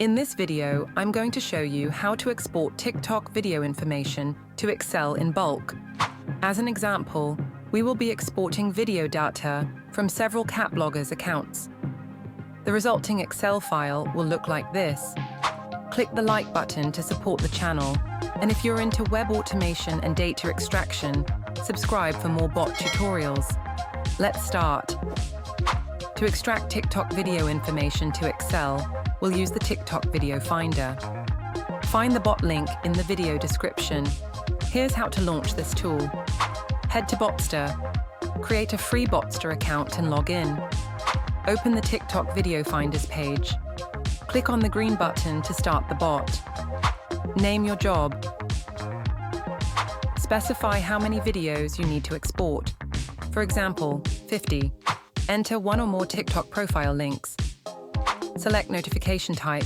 In this video, I'm going to show you how to export TikTok video information to Excel in bulk. As an example, we will be exporting video data from several cat bloggers' accounts. The resulting Excel file will look like this. Click the like button to support the channel, and if you're into web automation and data extraction, subscribe for more bot tutorials. Let's start. To extract TikTok video information to Excel, we'll use the TikTok Video Finder. Find the bot link in the video description. Here's how to launch this tool. Head to Botster. Create a free Botster account and log in. Open the TikTok Video Finders page. Click on the green button to start the bot. Name your job. Specify how many videos you need to export. For example, 50. Enter one or more TikTok profile links. Select notification type,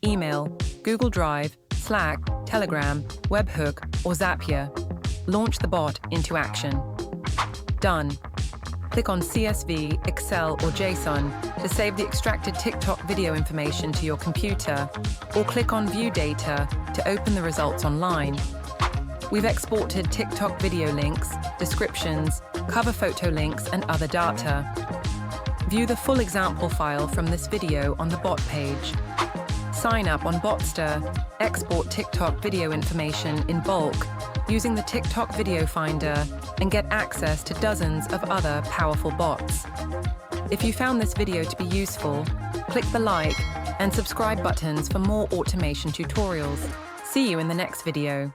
email, Google Drive, Slack, Telegram, Webhook, or Zapier. Launch the bot into action. Done. Click on CSV, Excel, or JSON to save the extracted TikTok video information to your computer, or click on View Data to open the results online. We've exported TikTok video links, descriptions, cover photo links, and other data. View the full example file from this video on the bot page. Sign up on Botster, export TikTok video information in bulk using the TikTok Video Finder, and get access to dozens of other powerful bots. If you found this video to be useful, click the like and subscribe buttons for more automation tutorials. See you in the next video.